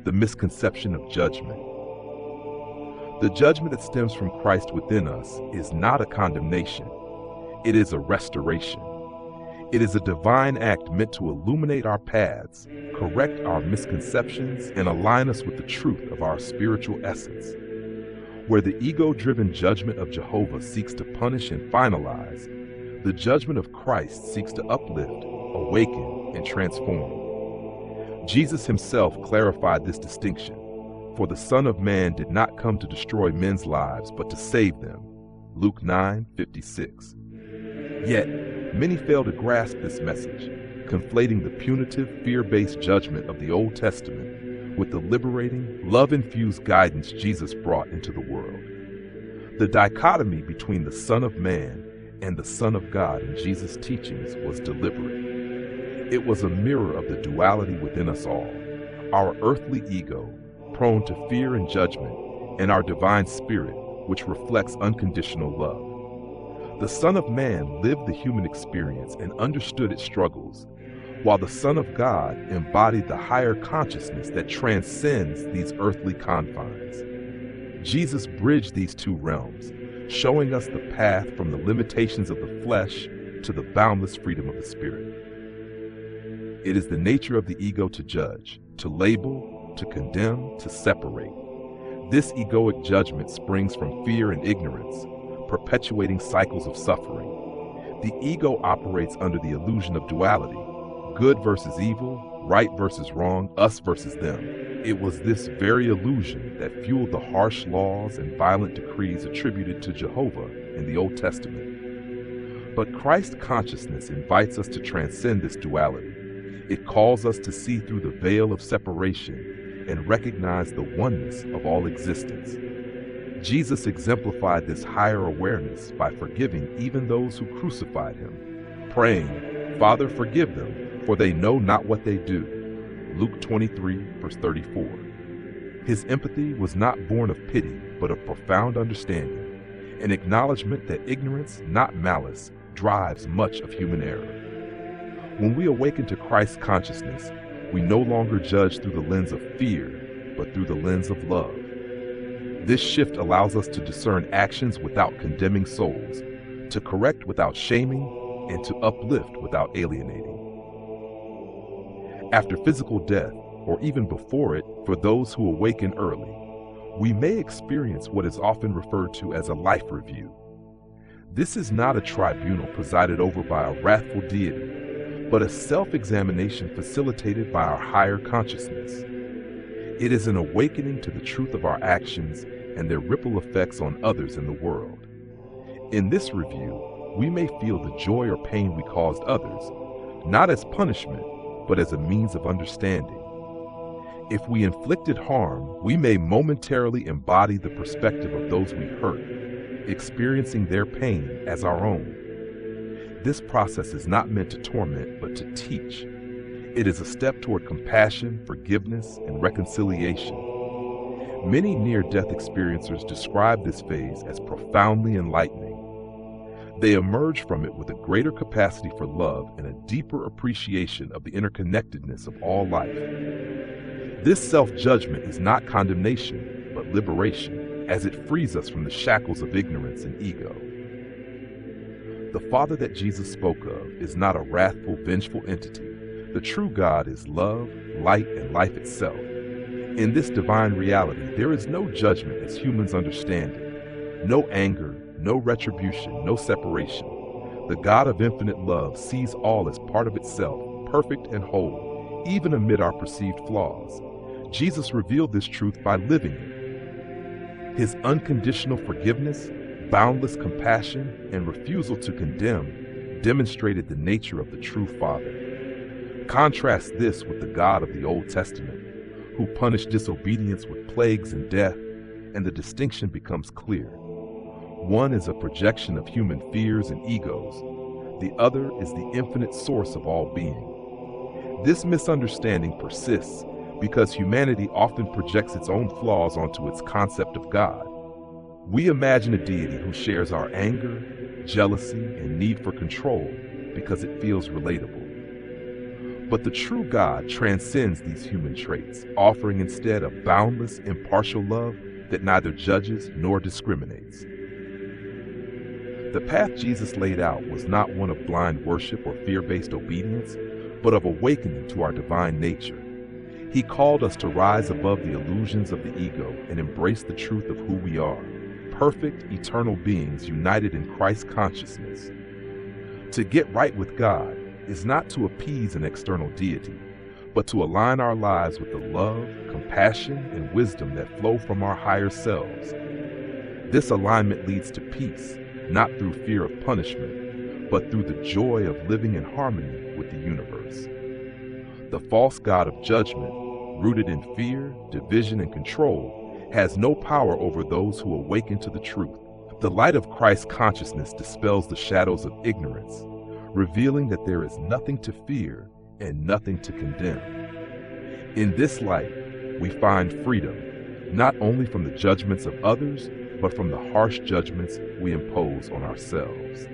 the misconception of judgment. The judgment that stems from Christ within us is not a condemnation. It is a restoration. It is a divine act meant to illuminate our paths, correct our misconceptions, and align us with the truth of our spiritual essence. Where the ego-driven judgment of Jehovah seeks to punish and finalize, the judgment of Christ seeks to uplift, awaken, and transform. Jesus himself clarified this distinction, for the Son of Man did not come to destroy men's lives, but to save them. Luke 9:56. Yet, many fail to grasp this message, conflating the punitive, fear-based judgment of the Old Testament with the liberating, love-infused guidance Jesus brought into the world. The dichotomy between the Son of Man and the Son of God in Jesus' teachings was deliberate. It was a mirror of the duality within us all, our earthly ego, prone to fear and judgment, and our divine spirit, which reflects unconditional love. The Son of Man lived the human experience and understood its struggles, while the Son of God embodied the higher consciousness that transcends these earthly confines. Jesus bridged these two realms, showing us the path from the limitations of the flesh to the boundless freedom of the spirit. It is the nature of the ego to judge, to label, to condemn, to separate. This egoic judgment springs from fear and ignorance, perpetuating cycles of suffering. The ego operates under the illusion of duality, good versus evil, right versus wrong, us versus them. It was this very illusion that fueled the harsh laws and violent decrees attributed to Jehovah in the Old Testament. But Christ consciousness invites us to transcend this duality. It calls us to see through the veil of separation and recognize the oneness of all existence. Jesus exemplified this higher awareness by forgiving even those who crucified him, praying, "Father, forgive them, for they know not what they do." Luke 23, verse 34. His empathy was not born of pity, but of profound understanding, an acknowledgement that ignorance, not malice, drives much of human error. When we awaken to Christ's consciousness, we no longer judge through the lens of fear, but through the lens of love. This shift allows us to discern actions without condemning souls, to correct without shaming, and to uplift without alienating. After physical death, or even before it, for those who awaken early, we may experience what is often referred to as a life review. This is not a tribunal presided over by a wrathful deity, but a self-examination facilitated by our higher consciousness. It is an awakening to the truth of our actions and their ripple effects on others in the world. In this review, we may feel the joy or pain we caused others, not as punishment, but as a means of understanding. If we inflicted harm, we may momentarily embody the perspective of those we hurt, experiencing their pain as our own. This process is not meant to torment, but to teach. It is a step toward compassion, forgiveness, and reconciliation. Many near-death experiencers describe this phase as profoundly enlightening. They emerge from it with a greater capacity for love and a deeper appreciation of the interconnectedness of all life. This self-judgment is not condemnation, but liberation, as it frees us from the shackles of ignorance and ego. The Father that Jesus spoke of is not a wrathful, vengeful entity. The true God is love, light, and life itself. In this divine reality, there is no judgment as humans understand it, no anger, no retribution, no separation. The God of infinite love sees all as part of itself, perfect and whole, even amid our perceived flaws. Jesus revealed this truth by living it. His unconditional forgiveness, boundless compassion, and refusal to condemn demonstrated the nature of the true Father. Contrast this with the God of the Old Testament, who punished disobedience with plagues and death, and the distinction becomes clear. One is a projection of human fears and egos. The other is the infinite source of all being. This misunderstanding persists because humanity often projects its own flaws onto its concept of God. We imagine a deity who shares our anger, jealousy, and need for control because it feels relatable. But the true God transcends these human traits, offering instead a boundless, impartial love that neither judges nor discriminates. The path Jesus laid out was not one of blind worship or fear-based obedience, but of awakening to our divine nature. He called us to rise above the illusions of the ego and embrace the truth of who we are, perfect, eternal beings united in Christ's consciousness. To get right with God is not to appease an external deity, but to align our lives with the love, compassion, and wisdom that flow from our higher selves. This alignment leads to peace, not through fear of punishment, but through the joy of living in harmony with the universe. The false god of judgment, rooted in fear, division, and control, has no power over those who awaken to the truth. The light of Christ's consciousness dispels the shadows of ignorance, revealing that there is nothing to fear and nothing to condemn. In this light, we find freedom, not only from the judgments of others, but from the harsh judgments we impose on ourselves.